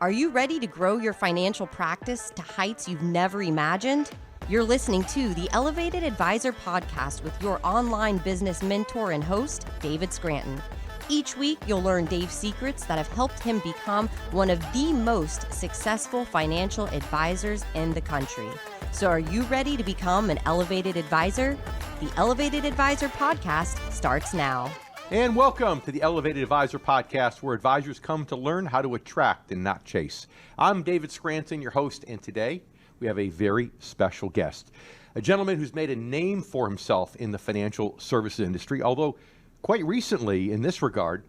Are you ready to grow your financial practice to heights you've never imagined? You're listening to the Elevated Advisor Podcast with your online business mentor and host, David Scranton. Each week, you'll learn Dave's secrets that have helped him become one of the most successful financial advisors in the country. So are you ready to become an elevated advisor? The Elevated Advisor Podcast starts now. And welcome to the Elevated Advisor Podcast, where advisors come to learn how to attract and not chase. I'm David Scranton, your host, and today we have a very special guest, a gentleman who's made a name for himself in the financial services industry, although quite recently in this regard,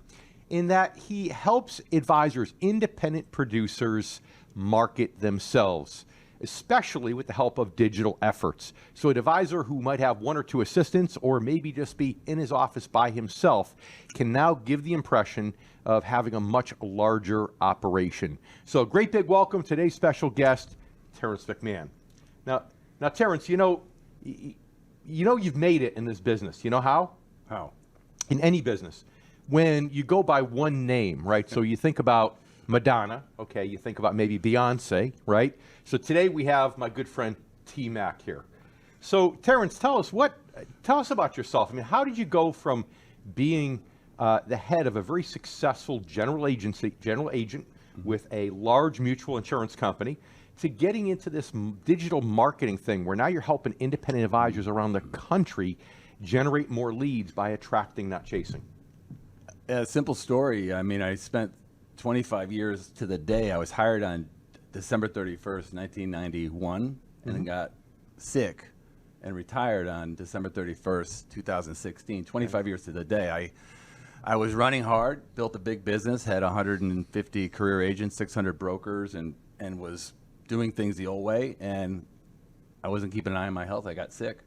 in that he helps advisors, independent producers, market themselves, especially with the help of digital efforts. So an advisor who might have one or two assistants or maybe just be in his office by himself can now give the impression of having a much larger operation. So a great big welcome to today's special guest, Terrence McMahon. Now Terrence, you know you've made it in this business. You know how? How? In any business. When you go by one name, right? So you think about Madonna, okay, you think about maybe Beyonce, right? So today we have my good friend T-Mac here. So Terrence, tell us about yourself. I mean, how did you go from being the head of a very successful general agent with a large mutual insurance company to getting into this digital marketing thing where now you're helping independent advisors around the country generate more leads by attracting, not chasing? A simple story. I mean, I spent 25 years to the day. I was hired on December 31st, 1991, and then got sick and retired on December 31st, 2016. 25 years to the day. I was running hard, built a big business, had 150 career agents, 600 brokers, and was doing things the old way, and I wasn't keeping an eye on my health. I got sick.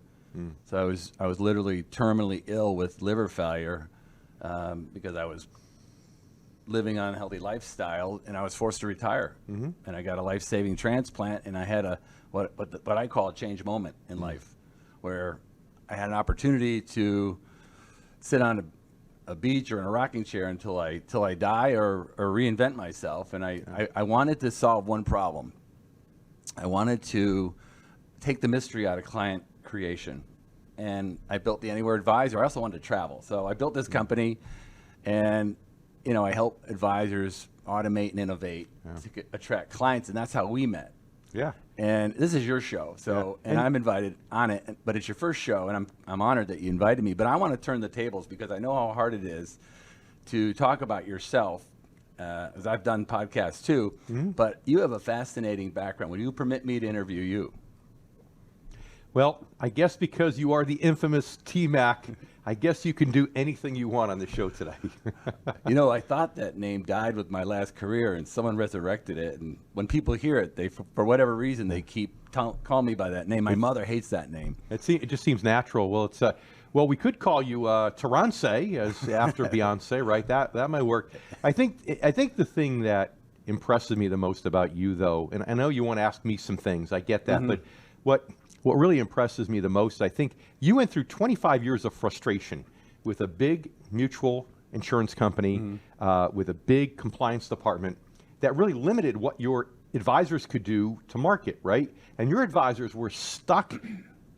So I was literally terminally ill with liver failure because I was living on a healthy lifestyle, and I was forced to retire. And I got a life-saving transplant, and I had what I call a change moment in life, where I had an opportunity to sit on a beach or in a rocking chair until I die or reinvent myself. And I wanted to solve one problem. I wanted to take the mystery out of client creation. And I built the Anywhere Advisor. I also wanted to travel. So I built this company, and I help advisors automate and innovate to attract clients, and that's how we met. Yeah. And this is your show, so and I'm invited on it, but it's your first show, and I'm honored that you invited me. But I want to turn the tables because I know how hard it is to talk about yourself, as I've done podcasts too. But you have a fascinating background. Will you permit me to interview you? Well, I guess because you are the infamous T-Mac, I guess you can do anything you want on the show today. I thought that name died with my last career, and someone resurrected it. And when people hear it, they, for whatever reason, they keep call me by that name. My mother hates that name. It just seems natural. Well, we could call you Terrence as after Beyonce, right? That might work. I think the thing that impresses me the most about you, though, and I know you want to ask me some things. I get that, but what really impresses me the most, I think you went through 25 years of frustration with a big mutual insurance company, with a big compliance department that really limited what your advisors could do to market, right? And your advisors were stuck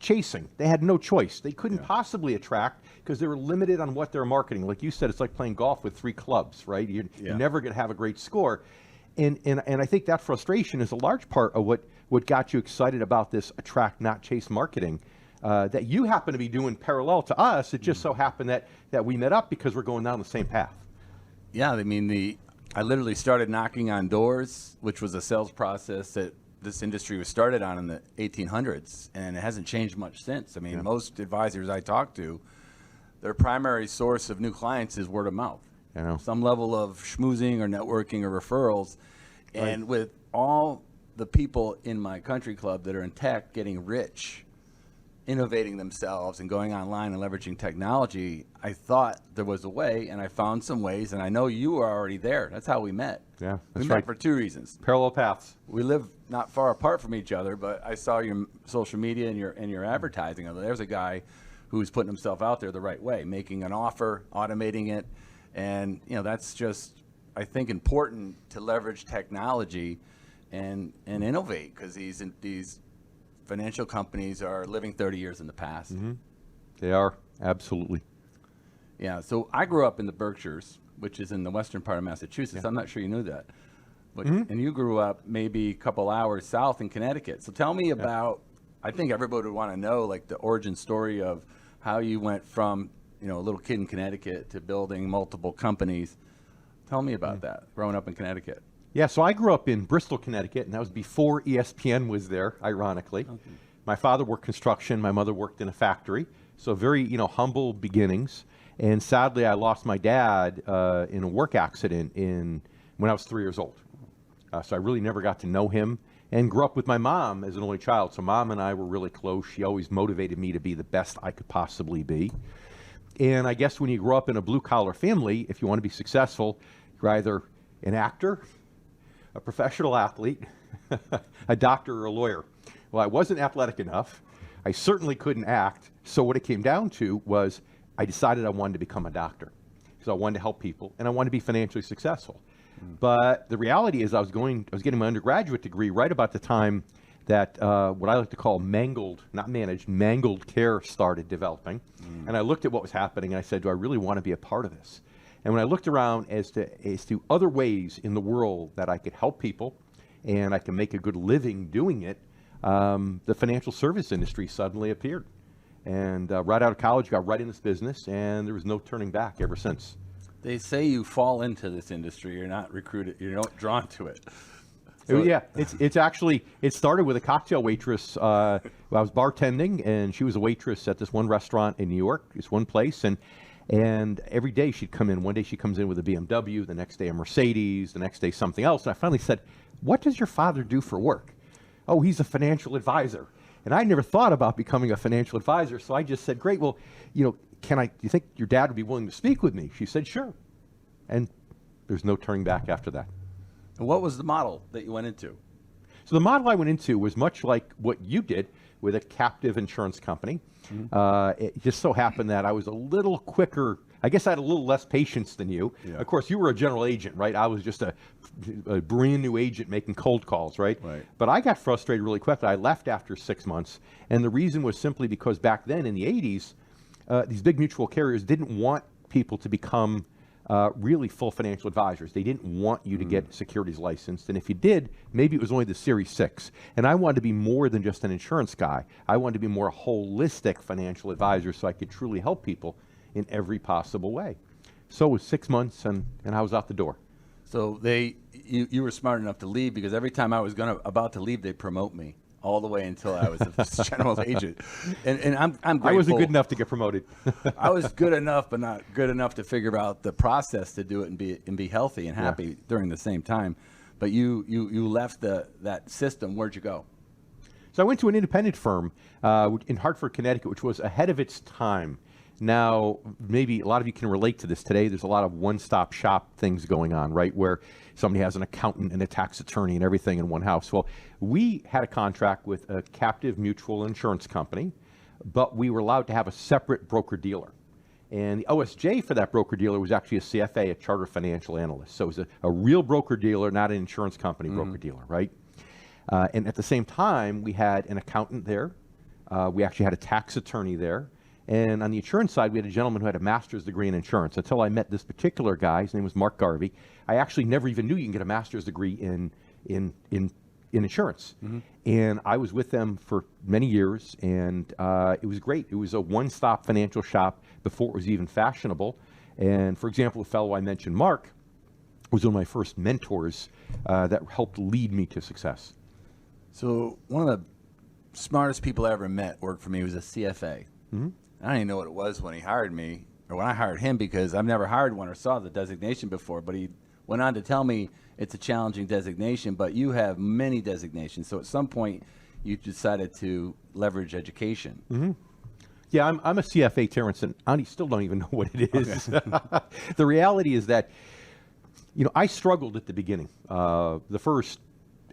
chasing. They had no choice. They couldn't possibly attract because they were limited on what they're marketing. Like you said, it's like playing golf with 3 clubs, right? You're never going to have a great score. And I think that frustration is a large part of what got you excited about this attract, not chase marketing that you happen to be doing parallel to us. It just so happened that we met up because we're going down the same path. Yeah, I mean, I literally started knocking on doors, which was a sales process that this industry was started on in the 1800s, and it hasn't changed much since. I mean, most advisors I talk to, their primary source of new clients is word of mouth. Some level of schmoozing or networking or referrals. And with all the people in my country club that are in tech getting rich, innovating themselves and going online and leveraging technology, I thought there was a way, and I found some ways, and I know you were already there. That's how we met. Yeah, we met for 2 reasons. Parallel paths. We live not far apart from each other, but I saw your social media and your advertising. There's a guy who's putting himself out there the right way, making an offer, automating it, and that's just I think, important to leverage technology and innovate, because these financial companies are living 30 years in the past. They are, absolutely. Yeah, so I grew up in the Berkshires, which is in the western part of Massachusetts. I'm not sure you knew that. But, and you grew up maybe a couple hours south in Connecticut. So tell me about, I think everybody would want to know, like, the origin story of how you went from, a little kid in Connecticut to building multiple companies. Tell me about that, growing up in Connecticut. Yeah, so I grew up in Bristol, Connecticut, and that was before ESPN was there, ironically. Okay. My father worked construction. My mother worked in a factory. So very, humble beginnings. And sadly, I lost my dad in a work accident when I was 3 years old. So I really never got to know him, and grew up with my mom as an only child. So Mom and I were really close. She always motivated me to be the best I could possibly be. And I guess when you grow up in a blue-collar family, if you want to be successful, you're either an actor, a professional athlete, a doctor, or a lawyer. Well, I wasn't athletic enough. I certainly couldn't act. So what it came down to was I decided I wanted to become a doctor, because I wanted to help people and I wanted to be financially successful. But the reality is I was getting my undergraduate degree right about the time that what I like to call mangled care started developing. And I looked at what was happening and I said, do I really want to be a part of this? And when I looked around as to other ways in the world that I could help people and I can make a good living doing it, the financial service industry suddenly appeared. And right out of college, got right in this business, and there was no turning back ever since. They say you fall into this industry. You're not recruited. You're not drawn to it. So yeah, it's actually, it started with a cocktail waitress. I was bartending, and she was a waitress at this one restaurant in New York, this one place, and every day she'd come in. One day she comes in with a BMW, the next day a Mercedes, the next day something else. And I finally said, what does your father do for work? Oh, he's a financial advisor. And I never thought about becoming a financial advisor, so I just said, great, well, do you think your dad would be willing to speak with me? She said, sure. And there's no turning back after that. And what was the model that you went into? So the model I went into was much like what you did with a captive insurance company. It just so happened that I was a little quicker. I guess I had a little less patience than you. Yeah. Of course, you were a general agent, right? I was just a brand new agent making cold calls, right? But I got frustrated really quickly. I left after 6 months. And the reason was simply because back then in the 80s, these big mutual carriers didn't want people to become really full financial advisors. They didn't want you to get securities licensed. And if you did, maybe it was only the Series 6. And I wanted to be more than just an insurance guy. I wanted to be more a holistic financial advisor so I could truly help people in every possible way. So it was 6 months and I was out the door. So you were smart enough to leave, because every time I was about to leave, they'd promote me all the way until I was a general agent. And I'm grateful. I wasn't good enough to get promoted. I was good enough, but not good enough to figure out the process to do it and be healthy and happy during the same time. But you left that system. Where'd you go? So I went to an independent firm in Hartford, Connecticut, which was ahead of its time. Now, maybe a lot of you can relate to this today. There's a lot of one-stop shop things going on, right, where somebody has an accountant and a tax attorney and everything in one house. Well, we had a contract with a captive mutual insurance company, but we were allowed to have a separate broker-dealer. And the OSJ for that broker-dealer was actually a CFA, a Chartered Financial Analyst. So it was a real broker-dealer, not an insurance company broker-dealer, right? And at the same time, we had an accountant there. We actually had a tax attorney there. And on the insurance side, we had a gentleman who had a master's degree in insurance. Until I met this particular guy, his name was Mark Garvey. I actually never even knew you can get a master's degree in insurance. And I was with them for many years, and it was great. It was a one-stop financial shop before it was even fashionable. And for example, the fellow I mentioned, Mark, was one of my first mentors that helped lead me to success. So one of the smartest people I ever met worked for me. He was a CFA. I didn't even know what it was when he hired me, or when I hired him, because I've never hired one or saw the designation before. But he went on to tell me it's a challenging designation, but you have many designations. So at some point, you decided to leverage education. Yeah, I'm a CFA, Terrence, and I still don't even know what it is. Okay. The reality is that, I struggled at the beginning. The first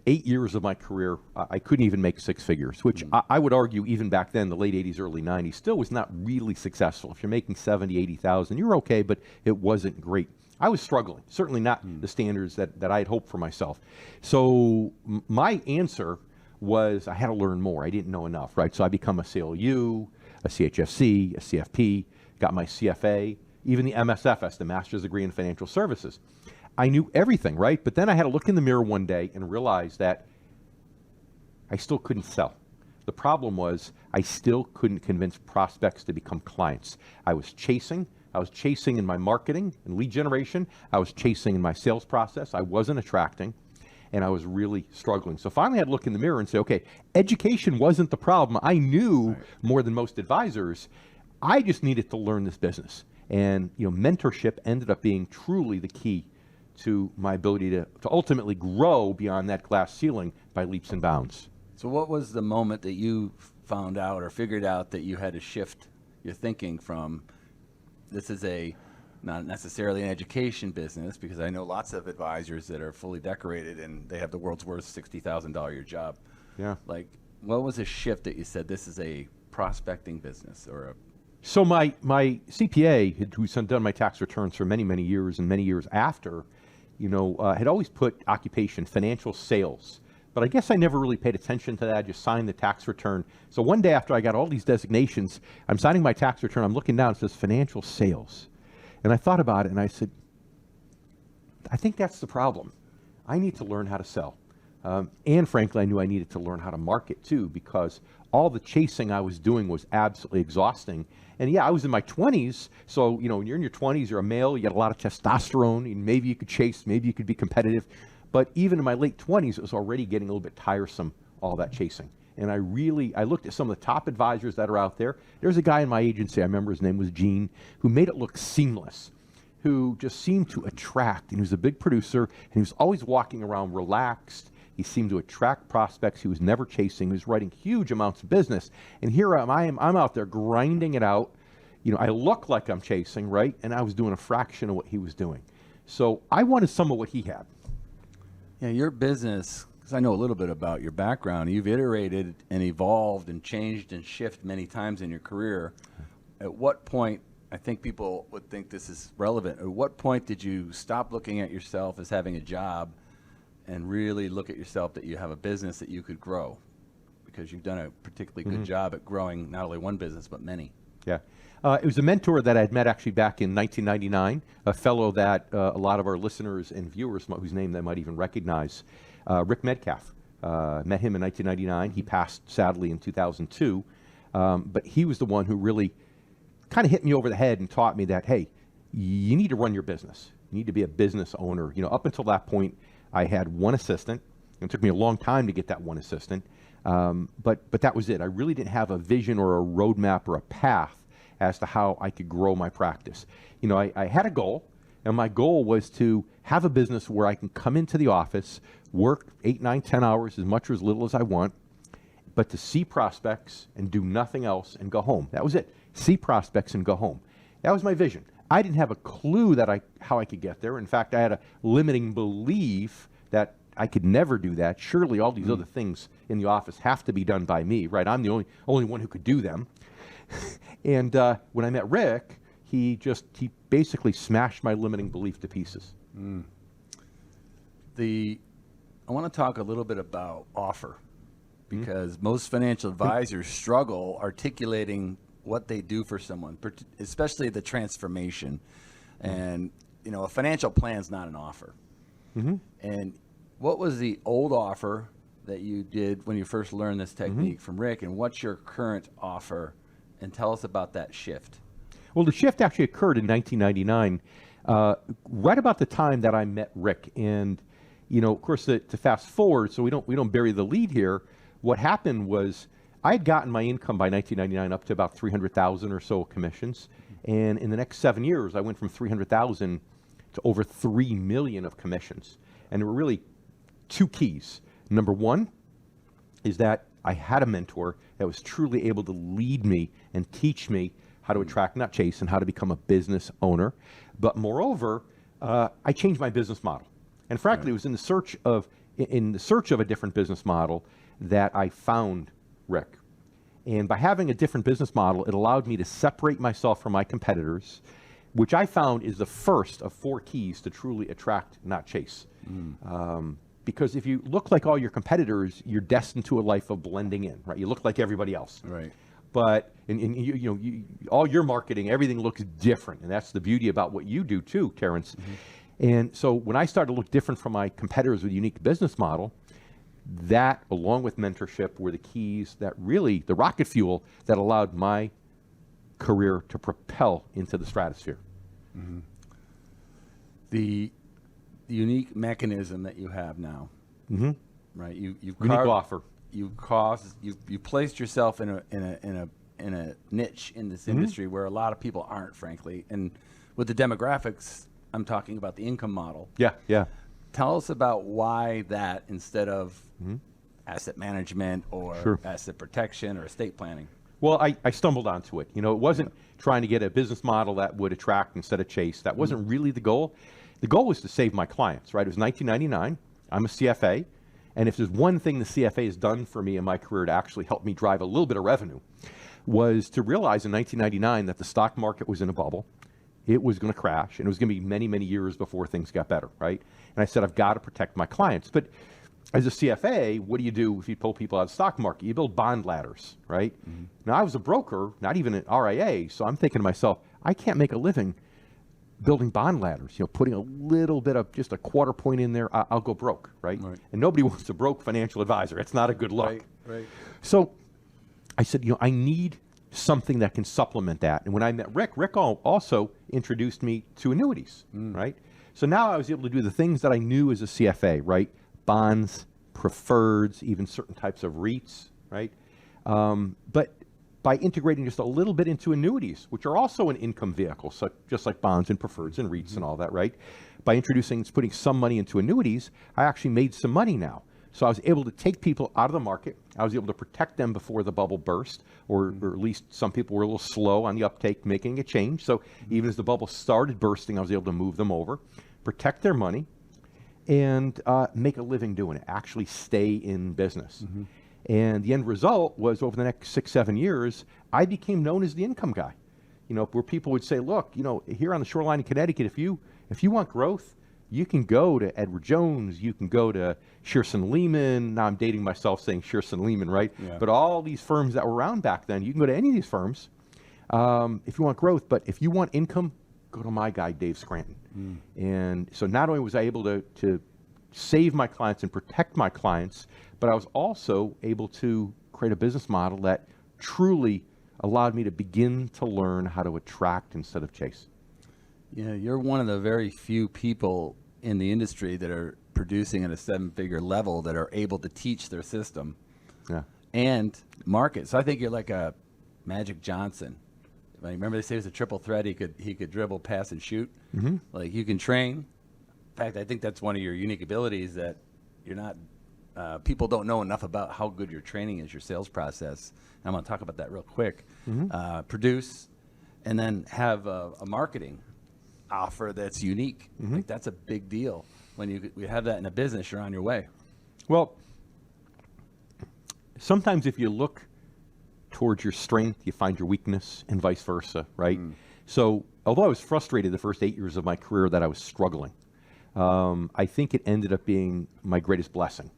8 years of my career, I couldn't even make six figures, which I would argue even back then, the late 80s, early 90s, still was not really successful. If you're making 70, 80,000, you're okay, but it wasn't great. I was struggling, certainly not the standards that I had hoped for myself. So my answer was I had to learn more. I didn't know enough, right? So I become a CLU, a CHFC, a CFP, got my CFA, even the MSFS, the Master's Degree in Financial Services. I knew everything, right? But then I had to look in the mirror one day and realize that I still couldn't sell. The problem was I still couldn't convince prospects to become clients. I was chasing in my marketing and lead generation. I was chasing in my sales process. I wasn't attracting, and I was really struggling. So finally I had to look in the mirror and say, okay, education wasn't the problem. I knew more than most advisors. I just needed to learn this business. And mentorship ended up being truly the key to my ability to ultimately grow beyond that glass ceiling by leaps and bounds. So what was the moment that you found out or figured out that you had to shift your thinking from this is not necessarily an education business, because I know lots of advisors that are fully decorated and they have the world's worst $60,000 a year job. Yeah. Like, what was a shift that you said this is a prospecting business or a... So my CPA, who's done my tax returns for many, many years and many years after, had always put occupation, financial sales. But I guess I never really paid attention to that. I just signed the tax return. So one day after I got all these designations, I'm signing my tax return. I'm looking down, it says financial sales. And I thought about it and I said, I think that's the problem. I need to learn how to sell. And frankly, I knew I needed to learn how to market too, because all the chasing I was doing was absolutely exhausting. And yeah, I was in my 20s. So, when you're in your 20s, you're a male, you got a lot of testosterone, and maybe you could chase, maybe you could be competitive. But even in my late 20s, it was already getting a little bit tiresome, all that chasing. And I looked at some of the top advisors that are out there. There's a guy in my agency, I remember his name was Gene, who made it look seamless, who just seemed to attract. And he was a big producer, and he was always walking around relaxed. He seemed to attract prospects. He was never chasing. He was writing huge amounts of business. And here I'm out there grinding it out. I look like I'm chasing, right? And I was doing a fraction of what he was doing. So I wanted some of what he had. Yeah, your business, because I know a little bit about your background, you've iterated and evolved and changed and shifted many times in your career. At what point, I think people would think this is relevant, at what point did you stop looking at yourself as having a job and really look at yourself that you have a business that you could grow? Because you've done a particularly good job at growing not only one business, but many. Yeah. It was a mentor that I had met actually back in 1999, a fellow that a lot of our listeners and viewers, whose name they might even recognize, Rick Metcalf. Met him in 1999. He passed sadly in 2002. But he was the one who really kind of hit me over the head and taught me that, hey, you need to run your business. You need to be a business owner. Up until that point, I had one assistant. It took me a long time to get that one assistant. But that was it. I really didn't have a vision or a roadmap or a path as to how I could grow my practice. I had a goal, and my goal was to have a business where I can come into the office, work 8, 9, 10 hours, as much or as little as I want, but to see prospects and do nothing else and go home. That was it. See prospects and go home. That was my vision. I didn't have a clue how I could get there. In fact, I had a limiting belief that I could never do that. Surely all these other things in the office have to be done by me, right? I'm the only one who could do them. And when I met Rick, he basically smashed my limiting belief to pieces. I want to talk a little bit about offer, because most financial advisors struggle articulating what they do for someone, especially the transformation. And a financial plan is not an offer. And what was the old offer that you did when you first learned this technique from Rick, and what's your current offer? And tell us about that shift. Well, the shift actually occurred in 1999, right about the time that I met Rick. And, of course, to fast forward, so we don't bury the lead here, what happened was I had gotten my income by 1999 up to about 300,000 or so commissions. And in the next 7 years, I went from 300,000 to over 3 million of commissions. And there were really two keys. Number one is that I had a mentor that was truly able to lead me and teach me how to attract, not chase, and how to become a business owner. But moreover, I changed my business model. And frankly, it was in the search of a different business model that I found Rick. And by having a different business model, it allowed me to separate myself from my competitors, which I found is the first of 4 keys to truly attract, not chase. Because if you look like all your competitors, you're destined to a life of blending in, right? You look like everybody else. Right. But all your marketing, everything looks different, and that's the beauty about what you do too, Terrence. And so when I started to look different from my competitors with a unique business model, that, along with mentorship, were the keys that really, the rocket fuel that allowed my career to propel into the stratosphere. The unique mechanism that you have now, right? You Unique offer. You placed yourself in a niche in this industry where a lot of people aren't, frankly. And with the demographics, I'm talking about the income model. Yeah. Tell us about why that instead of asset management or asset protection or estate planning. Well, I stumbled onto it. It wasn't trying to get a business model that would attract instead of chase. That wasn't really the goal. The goal was to save my clients, right? It was 1999. I'm a CFA. And if there's one thing the CFA has done for me in my career to actually help me drive a little bit of revenue, was to realize in 1999 that the stock market was in a bubble. It was going to crash, and it was going to be many, many years before things got better, right? And I said, I've got to protect my clients. But as a CFA, what do you do if you pull people out of the stock market? You build bond ladders, right? Now, I was a broker, not even an RIA, so I'm thinking to myself, I can't make a living building bond ladders, putting a little bit of just a quarter point in there, I'll go broke, right? And nobody wants a broke financial advisor. It's not a good look. Right. So I said, I need something that can supplement that. And when I met Rick also introduced me to annuities, right? So now I was able to do the things that I knew as a CFA, right? Bonds, preferreds, even certain types of REITs, right? But by integrating just a little bit into annuities, which are also an income vehicle, so just like bonds and preferreds and REITs and all that, right? By putting some money into annuities, I actually made some money now. So I was able to take people out of the market. I was able to protect them before the bubble burst, or at least some people were a little slow on the uptake, making a change. So even as the bubble started bursting, I was able to move them over, protect their money, and make a living doing it, actually stay in business. And the end result was over the next 6-7 years, I became known as the income guy. Where people would say, look, here on the shoreline in Connecticut, if you want growth, you can go to Edward Jones, you can go to Shearson Lehman. Now I'm dating myself saying Shearson Lehman, right? Yeah. But all these firms that were around back then, you can go to any of these firms if you want growth. But if you want income, go to my guy, Dave Scranton. And so not only was I able to save my clients and protect my clients, but I was also able to create a business model that truly allowed me to begin to learn how to attract instead of chase. You're one of the very few people in the industry that are producing at a 7-figure level that are able to teach their system and market. So I think you're like a Magic Johnson. Remember they say it was a triple threat. He could dribble, pass, and shoot. Like you can train. In fact, I think that's one of your unique abilities that you're not. People don't know enough about how good your training is, your sales process. And I'm going to talk about that real quick. Produce, and then have a marketing offer that's unique. Like that's a big deal. When you have that in a business, you're on your way. Well, sometimes if you look towards your strength, you find your weakness, and vice versa, right? So although I was frustrated the first 8 years of my career that I was struggling, I think it ended up being my greatest blessing.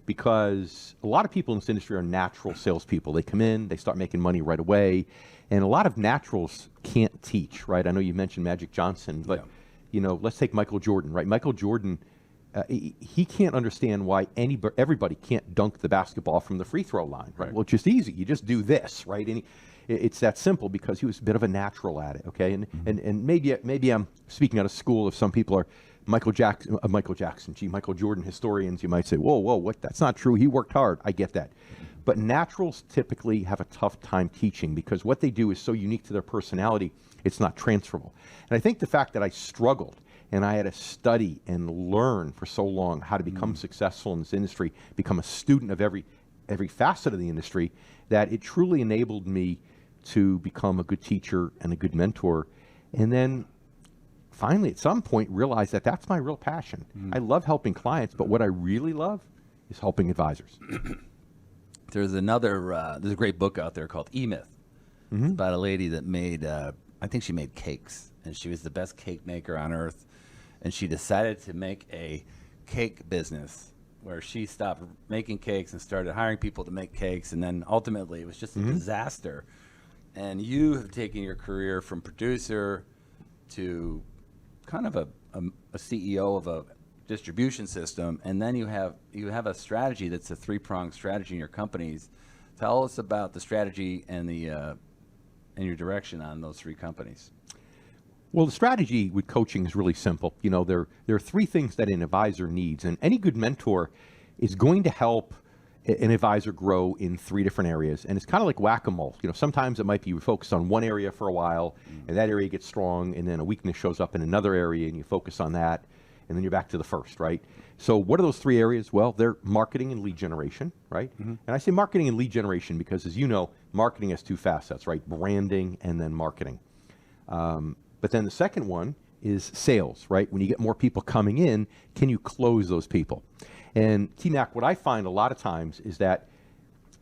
Because a lot of people in this industry are natural salespeople. They come in, they start making money right away, and a lot of naturals can't teach, right? I know you mentioned Magic Johnson, but let's take Michael Jordan, right? Michael Jordan, he can't understand why everybody can't dunk the basketball from the free throw line, right? Well, it's just easy. You just do this, right? And it's that simple because he was a bit of a natural at it, okay? And maybe I'm speaking out of school if some people are Michael Jordan historians, you might say, whoa, what? That's not true. He worked hard. I get that. But naturals typically have a tough time teaching because what they do is so unique to their personality, it's not transferable. And I think the fact that I struggled and I had to study and learn for so long how to become successful in this industry, become a student of every facet of the industry, that it truly enabled me to become a good teacher and a good mentor. And then finally, at some point, realize that that's my real passion. I love helping clients, but what I really love is helping advisors. There's a great book out there called E-Myth. It's about a lady that made, I think she made cakes. and she was the best cake maker on earth. And she decided to make a cake business where she stopped making cakes and started hiring people to make cakes. And then ultimately it was just a disaster. And you have taken your career from producer to kind of a CEO of a distribution system. And then you have a strategy that's a three-pronged strategy in your companies. Tell us about the strategy and your direction on those three companies. Well, the strategy with coaching is really simple. You know, there are three things that an advisor needs, and any good mentor is going to help an advisor grow in three different areas. And it's kind of like whack-a-mole. You know, sometimes it might be you focus on one area for a while, and that area gets strong, and then a weakness shows up in another area, and you focus on that, and then you're back to the first, right? So what are those three areas? Well, they're marketing and lead generation, right? And I say marketing and lead generation because, as you know, marketing has two facets, right? Branding and then marketing. But then the second one is sales, right? When you get more people coming in, can you close those people? And T-Mac, what I find a lot of times is that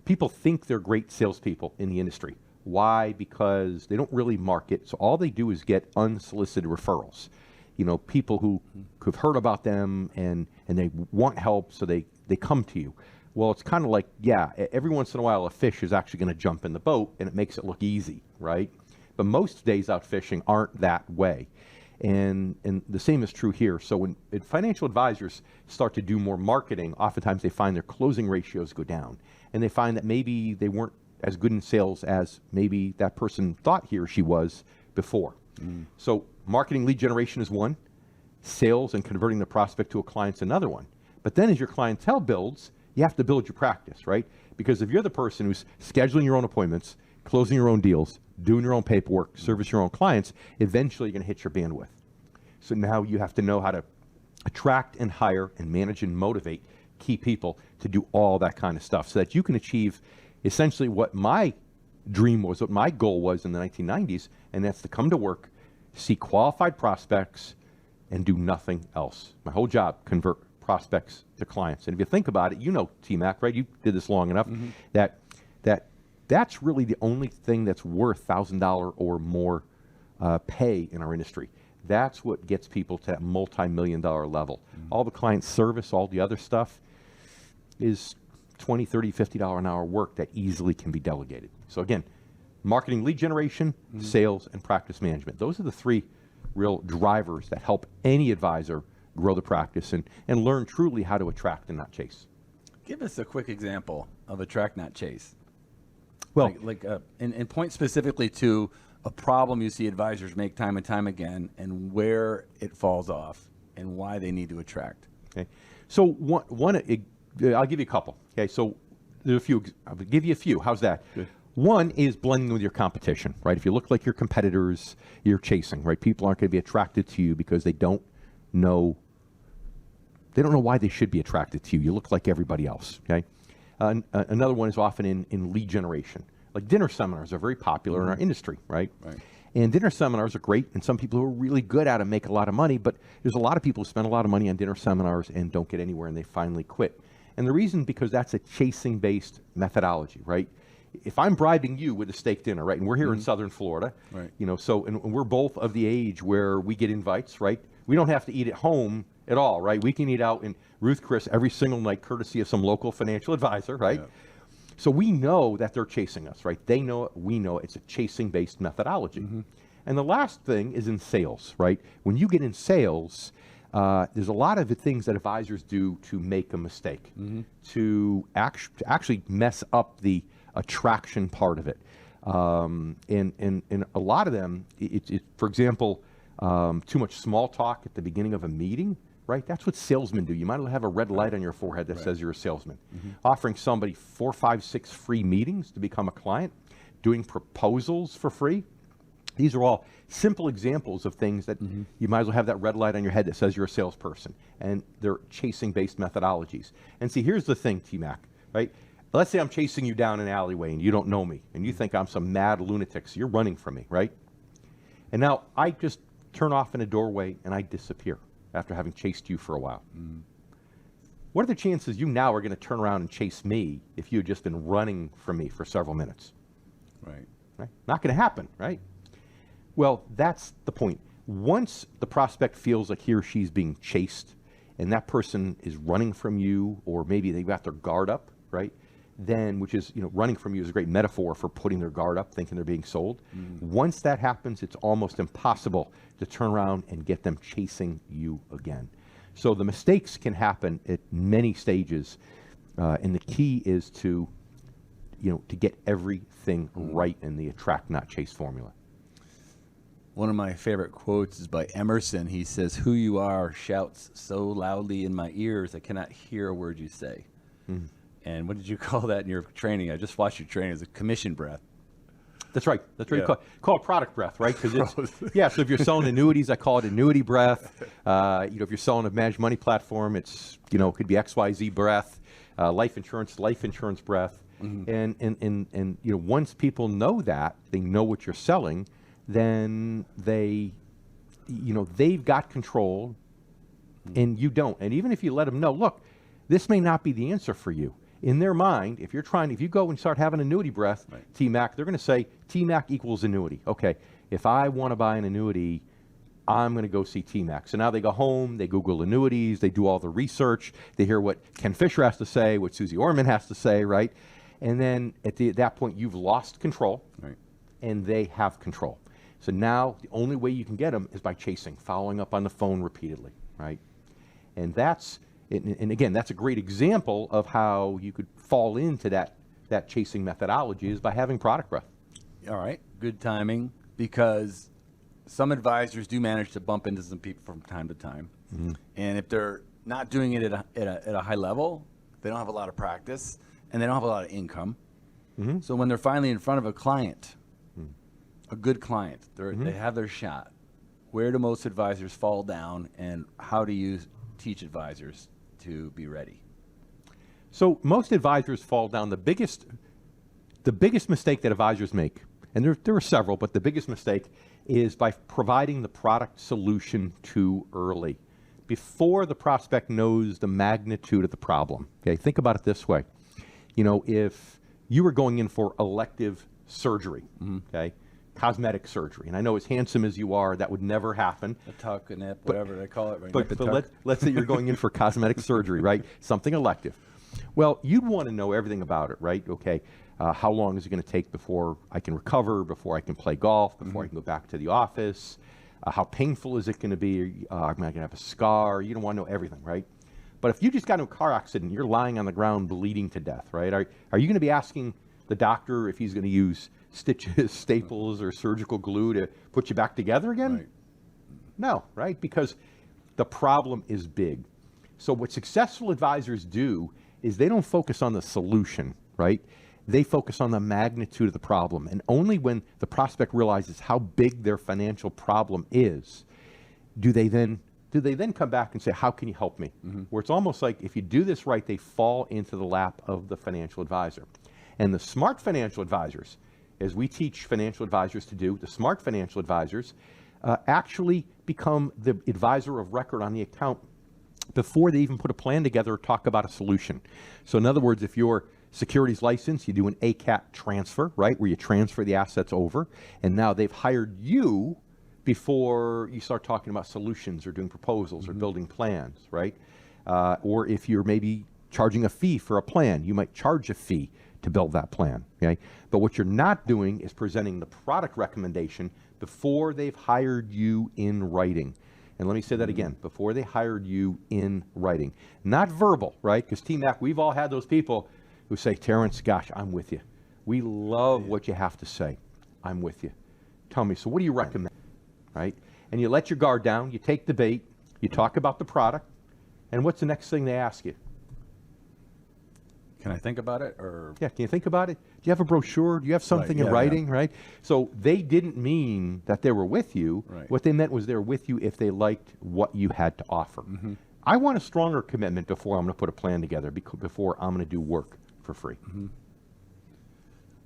people think they're great salespeople in the industry. Why? Because they don't really market. So all they do is get unsolicited referrals. You know, people who have heard about them and they want help, so they come to you. Well, it's kind of like, yeah, every once in a while a fish is actually going to jump in the boat and it makes it look easy, right? But most days out fishing aren't that way. And the same is true here. So when financial advisors start to do more marketing, oftentimes they find their closing ratios go down. And they find that maybe they weren't as good in sales as maybe that person thought he or she was before. So marketing lead generation is one. Sales and converting the prospect to a client's another one. But then as your clientele builds, you have to build your practice, right? Because if you're the person who's scheduling your own appointments, closing your own deals, doing your own paperwork, service your own clients, eventually you're going to hit your bandwidth. So now you have to know how to attract and hire and manage and motivate key people to do all that kind of stuff so that you can achieve essentially what my dream was, what my goal was in the 1990s, and that's to come to work, see qualified prospects, and do nothing else. My whole job, convert prospects to clients. And if you think about it, you know, T-Mac, right? You did this long enough, that's really the only thing that's worth $1,000 or more pay in our industry. That's what gets people to that multi-million-dollar level. All the client service, all the other stuff is $20, $30, $50 an hour work that easily can be delegated. So again, marketing lead generation, sales, and practice management. Those are the three real drivers that help any advisor grow the practice and learn truly how to attract and not chase. Give us a quick example of attract, not chase. Well, and point specifically to a problem you see advisors make time and time again, and where it falls off, and why they need to attract. Okay, so I'll give you a couple. Okay, so there's a few. I'll give you a few. How's that? Good. One is blending with your competition, right? If you look like your competitors, you're chasing, right? People aren't going to be attracted to you because they don't know why they should be attracted to you. You look like everybody else. Okay. Another one is often in lead generation. Like dinner seminars are very popular in our industry, right? And dinner seminars are great, and some people who are really good at them make a lot of money, but there's a lot of people who spend a lot of money on dinner seminars and don't get anywhere, and they finally quit. And the reason, because that's a chasing-based methodology, right? If I'm bribing you with a steak dinner, right, and we're here in Southern Florida, right, you know, so and we're both of the age where we get invites, right? We don't have to eat at home at all, right? We can eat out in Ruth Chris every single night, courtesy of some local financial advisor, right? Yeah. So we know that they're chasing us, right? They know it, we know it. It's a chasing-based methodology. And the last thing is in sales, right? When you get in sales, there's a lot of the things that advisors do to make a mistake, to actually mess up the attraction part of it. And a lot of them, for example, too much small talk at the beginning of a meeting, right? That's what salesmen do. You might have a red light on your forehead that says you're a salesman. Offering somebody 4, 5, 6 free meetings to become a client, doing proposals for free. These are all simple examples of things that you might as well have that red light on your head that says you're a salesperson. And they're chasing-based methodologies. And see, here's the thing, T-Mac, right? Let's say I'm chasing you down an alleyway and you don't know me, and you think I'm some mad lunatic, so you're running from me, right? And now I just turn off in a doorway and I disappear after having chased you for a while. What are the chances you now are going to turn around and chase me if you had just been running from me for several minutes? Right? Not going to happen, right? Well, that's the point. Once the prospect feels like he or she's being chased and that person is running from you, or maybe they've got their guard up, right? Then, which is, running from you is a great metaphor for putting their guard up, thinking they're being sold. Once that happens, it's almost impossible to turn around and get them chasing you again. So the mistakes can happen at many stages, and the key is to get everything right in the attract, not chase formula. One of my favorite quotes is by Emerson. He says, "Who you are shouts so loudly in my ears, I cannot hear a word you say." And what did you call that in your training? I just watched your training as a commission breath. That's right. That's right. Call it product breath, right? Because it's So if you're selling annuities, I call it annuity breath. If you're selling a managed money platform, it's it could be XYZ breath. Life insurance breath. And once people know that, they know what you're selling, then they've got control, and you don't. And even if you let them know, look, this may not be the answer for you. In their mind, if you go and start having annuity breath, TMAC, they're going to say TMAC equals annuity. Okay, if I want to buy an annuity, I'm going to go see TMAC. So now they go home, they Google annuities, they do all the research, they hear what Ken Fisher has to say, what Susie Orman has to say, right? And then at that point, you've lost control, and they have control. So now the only way you can get them is by chasing, following up on the phone repeatedly, right? And again, that's a great example of how you could fall into that chasing methodology is by having product breath. All right, good timing, because some advisors do manage to bump into some people from time to time. And if they're not doing it at a high level, they don't have a lot of practice, and they don't have a lot of income. So when they're finally in front of a client, a good client, they have their shot, where do most advisors fall down, and how do you teach advisors to be ready? So most advisors fall down. The biggest mistake that advisors make, and there are several, but the biggest mistake is by providing the product solution too early, before the prospect knows the magnitude of the problem. Okay, think about it this way. If you were going in for elective surgery, okay, cosmetic surgery, and I know as handsome as you are, that would never happen. A tuck, a nip, whatever they call it. Right? But let's say you're going in for cosmetic surgery, right? Something elective. Well, you'd want to know everything about it, right? Okay, how long is it going to take before I can recover, before I can play golf, before I can go back to the office? How painful is it going to be? Am I going to have a scar? You don't want to know everything, right? But if you just got in a car accident, you're lying on the ground bleeding to death, right? Are you going to be asking the doctor if he's going to use stitches, staples, or surgical glue to put you back together again? Right. No, right? Because the problem is big. So what successful advisors do is they don't focus on the solution, right? They focus on the magnitude of the problem. And only when the prospect realizes how big their financial problem is, do they then come back and say, how can you help me? Where it's almost like if you do this right, they fall into the lap of the financial advisor. And the smart financial advisors, as we teach financial advisors to do, the smart financial advisors actually become the advisor of record on the account before they even put a plan together or talk about a solution. So in other words, if you're securities license, you do an ACAT transfer, right, where you transfer the assets over, and now they've hired you before you start talking about solutions or doing proposals or building plans, right? Or if you're maybe charging a fee for a plan, you might charge a fee to build that plan, okay? But what you're not doing is presenting the product recommendation before they've hired you in writing. And let me say that again, before they hired you in writing. Not verbal, right? Because TMAC, we've all had those people who say, Terrence, gosh, I'm with you. We love what you have to say. I'm with you. Tell me, so what do you recommend, right? And you let your guard down, you take the bait, you talk about the product, and what's the next thing they ask you? Can I think about it? Or yeah, can you think about it? Do you have a brochure? Do you have something in writing, right? So they didn't mean that they were with you. Right. What they meant was they were with you if they liked what you had to offer. I want a stronger commitment before I'm going to put a plan together, before I'm going to do work for free.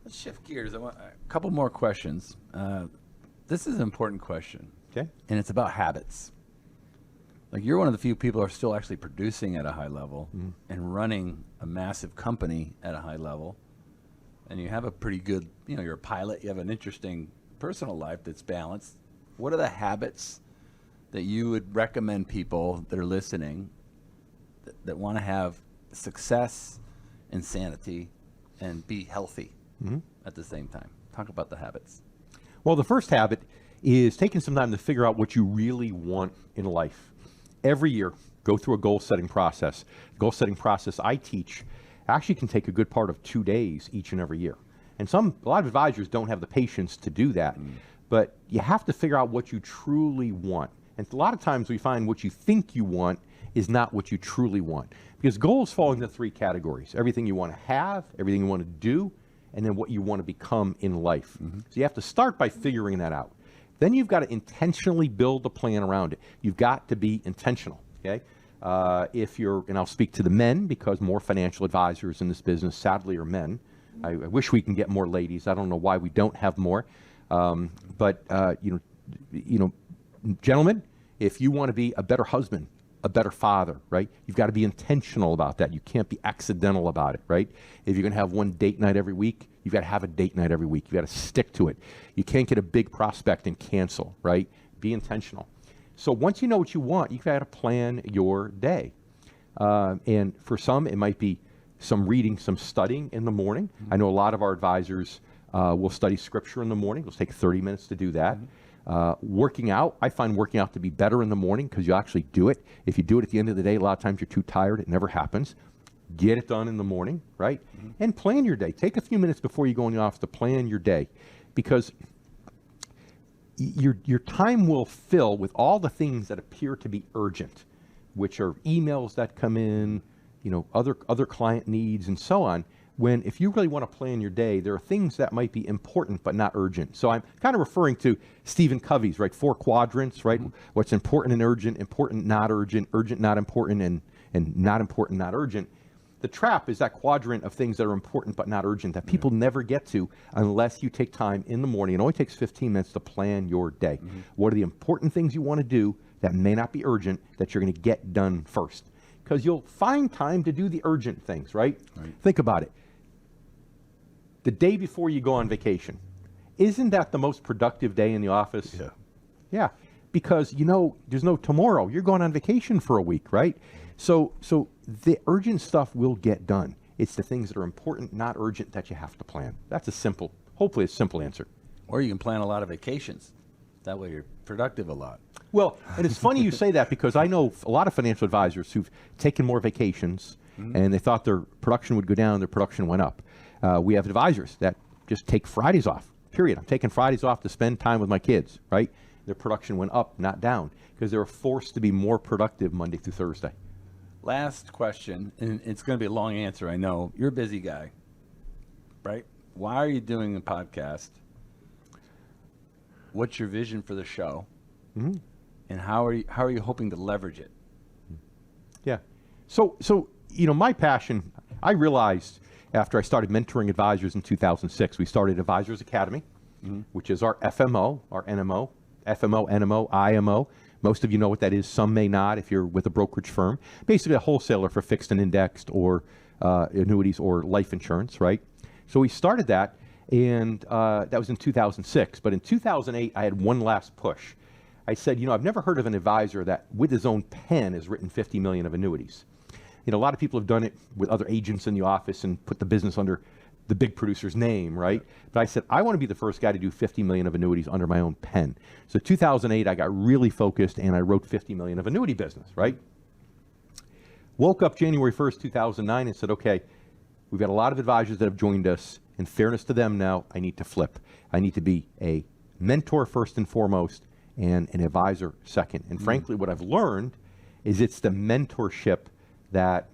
Let's shift gears. I want a couple more questions. This is an important question. Okay. And it's about habits. Like, you're one of the few people who are still actually producing at a high level and running a massive company at a high level. And you have a pretty good, you're a pilot, you have an interesting personal life that's balanced. What are the habits that you would recommend people that are listening that want to have success, insanity, and be healthy at the same time? Talk about the habits. Well, the first habit is taking some time to figure out what you really want in life. Every year, go through a goal-setting process. Goal-setting process I teach actually can take a good part of 2 days each and every year. And a lot of advisors don't have the patience to do that. But you have to figure out what you truly want. And a lot of times we find what you think you want is not what you truly want. Because goals fall into 3 categories: everything you want to have, everything you want to do, and then what you want to become in life. So you have to start by figuring that out. Then you've got to intentionally build a plan around it. You've got to be intentional, okay? And I'll speak to the men, because more financial advisors in this business sadly are men. I wish we can get more ladies. I don't know why we don't have more. But gentlemen, if you want to be a better husband, a better father, right? You've got to be intentional about that. You can't be accidental about it, right? If you're going to have one date night every week, you've got to have a date night every week. You've got to stick to it. You can't get a big prospect and cancel, right? Be intentional. So once you know what you want, you've got to plan your day. And for some, it might be some reading, some studying in the morning. I know a lot of our advisors will study scripture in the morning. It'll take 30 minutes to do that. Working out, I find working out to be better in the morning because you actually do it. If you do it at the end of the day, a lot of times you're too tired. It never happens. Get it done in the morning, right? And plan your day. Take a few minutes before you go in the office to plan your day, because your time will fill with all the things that appear to be urgent, which are emails that come in, other client needs and so on. When if you really want to plan your day, there are things that might be important but not urgent. So I'm kind of referring to Stephen Covey's, right? 4 quadrants, right? What's important and urgent, not urgent, not important, and not important, not urgent. The trap is that quadrant of things that are important but not urgent that people never get to unless you take time in the morning. It only takes 15 minutes to plan your day. What are the important things you want to do that may not be urgent that you're going to get done first? Because you'll find time to do the urgent things, right? Think about it. The day before you go on vacation, isn't that the most productive day in the office? Yeah, because there's no tomorrow. You're going on vacation for a week, right? So the urgent stuff will get done. It's the things that are important, not urgent, that you have to plan. That's hopefully a simple answer. Or you can plan a lot of vacations. That way you're productive a lot. Well, and it's funny you say that, because I know a lot of financial advisors who've taken more vacations and they thought their production would go down, their production went up. We have advisors that just take Fridays off, period. I'm taking Fridays off to spend time with my kids, right? Their production went up, not down, because they were forced to be more productive Monday through Thursday. Last question, and it's going to be a long answer, I know. You're a busy guy, right? Why are you doing a podcast? What's your vision for the show? And how are you hoping to leverage it? Yeah. So my passion, I realized after I started mentoring advisors in 2006, we started Advisors Academy, which is our FMO, our NMO, FMO, NMO, IMO. Most of you know what that is. Some may not if you're with a brokerage firm. Basically a wholesaler for fixed and indexed or annuities or life insurance, right? So we started that, and that was in 2006. But in 2008, I had one last push. I said, I've never heard of an advisor that with his own pen has written 50 million of annuities. A lot of people have done it with other agents in the office and put the business under the big producer's name, right? But I said, I want to be the first guy to do 50 million of annuities under my own pen. So 2008, I got really focused and I wrote 50 million of annuity business, right? Woke up January 1st, 2009 and said, okay, we've got a lot of advisors that have joined us. In fairness to them now, I need to flip. I need to be a mentor first and foremost and an advisor second. And frankly, what I've learned is it's the mentorship that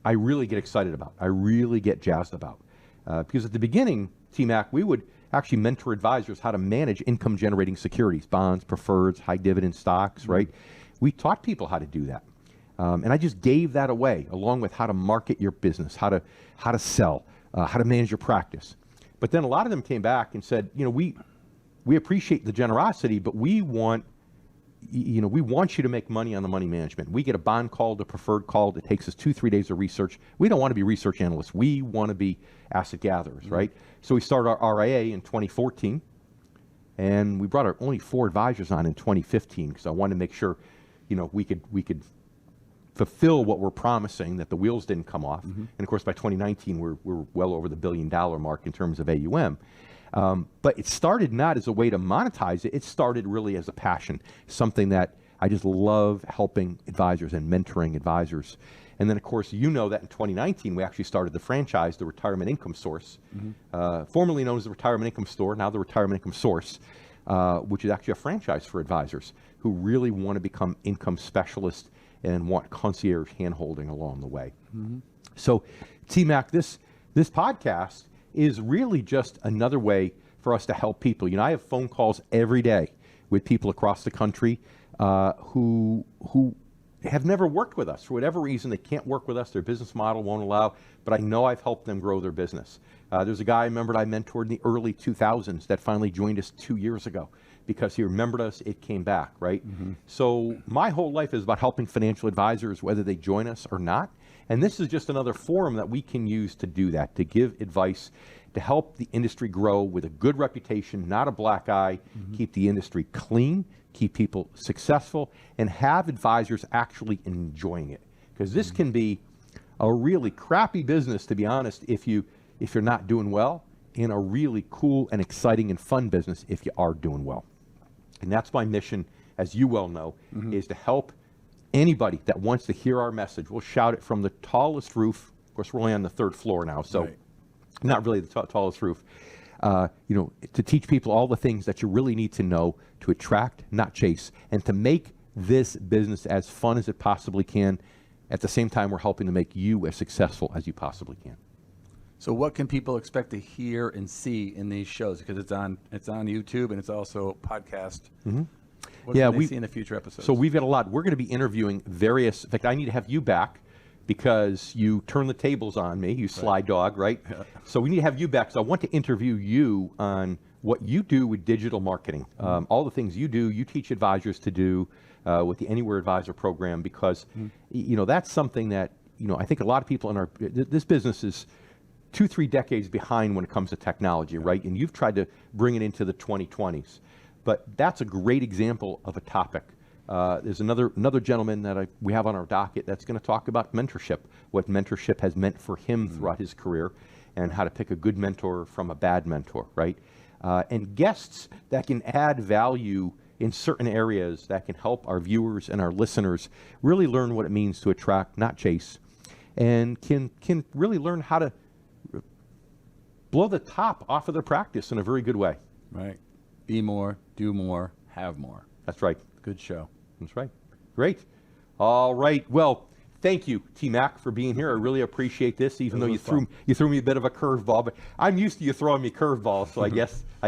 I really get excited about. I really get jazzed about. Because at the beginning, T-Mac, we would actually mentor advisors how to manage income-generating securities, bonds, preferreds, high dividend stocks, right? We taught people how to do that. And I just gave that away, along with how to market your business, how to sell, how to manage your practice. But then a lot of them came back and said, we appreciate the generosity, but we want you to make money on the money management. We get a bond called, a preferred called. It takes us 2-3 days of research. We don't want to be research analysts. We want to be asset gatherers, right? So we started our RIA in 2014. And we brought our only 4 advisors on in 2015 because I wanted to make sure, we could fulfill what we're promising, that the wheels didn't come off. And of course, by 2019, we're well over the $1 billion mark in terms of AUM. But it started not as a way to monetize it. It started really as a passion, something that I just love helping advisors and mentoring advisors. And then, of course, that in 2019, we actually started the franchise, the Retirement Income Source, formerly known as the Retirement Income Store, now the Retirement Income Source, which is actually a franchise for advisors who really want to become income specialists and want concierge hand-holding along the way. So, T-Mac, this podcast is really just another way for us to help people. I have phone calls every day with people across the country who have never worked with us. For whatever reason, they can't work with us. Their business model won't allow, but I know I've helped them grow their business. There's a guy I remembered I mentored in the early 2000s that finally joined us 2 years ago because he remembered us, it came back, right? So my whole life is about helping financial advisors, whether they join us or not. And this is just another forum that we can use to do that, to give advice, to help the industry grow with a good reputation, not a black eye, keep the industry clean, keep people successful, and have advisors actually enjoying it. Because this can be a really crappy business, to be honest, if you're not doing well, and a really cool and exciting and fun business if you are doing well. And that's my mission, as you well know, is to help anybody that wants to hear our message. We'll shout it from the tallest roof. Of course, we're only on the 3rd floor now, so not really the tallest roof. To teach people all the things that you really need to know to attract, not chase, and to make this business as fun as it possibly can. At the same time, we're helping to make you as successful as you possibly can. So what can people expect to hear and see in these shows? Because it's on YouTube and it's also a podcast. What can they see in the future episodes? So we've got a lot. We're going to be interviewing various, in fact, I need to have you back because you turn the tables on me, you sly dog, right? Yeah. So we need to have you back. So I want to interview you on what you do with digital marketing. All the things you do, you teach advisors to do with the Anywhere Advisor program because, that's something that, I think a lot of people in this business is 2-3 decades behind when it comes to technology, right? And you've tried to bring it into the 2020s. But that's a great example of a topic. There's another gentleman that we have on our docket that's going to talk about mentorship, what mentorship has meant for him throughout his career, and how to pick a good mentor from a bad mentor, right? And guests that can add value in certain areas that can help our viewers and our listeners really learn what it means to attract, not chase, and can really learn how to blow the top off of their practice in a very good way. Right. Be more, do more, have more. That's right. Good show. That's right. Great. All right. Well, thank you, T-Mac, for being here. I really appreciate this, even though you threw me a bit of a curveball. But I'm used to you throwing me curveballs, so I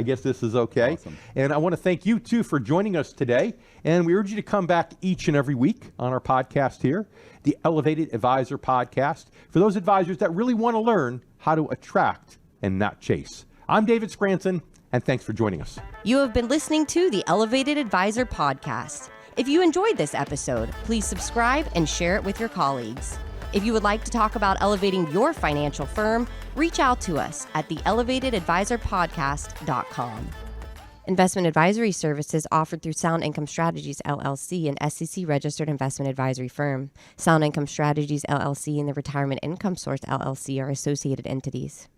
guess this is okay. Awesome. And I want to thank you, too, for joining us today. And we urge you to come back each and every week on our podcast here, the Elevated Advisor Podcast, for those advisors that really want to learn how to attract and not chase. I'm David Scranton, and thanks for joining us. You have been listening to the Elevated Advisor Podcast. If you enjoyed this episode, please subscribe and share it with your colleagues. If you would like to talk about elevating your financial firm, reach out to us at theelevatedadvisorpodcast.com. Investment advisory services offered through Sound Income Strategies, LLC, an SEC-registered investment advisory firm. Sound Income Strategies, LLC, and the Retirement Income Source, LLC, are associated entities.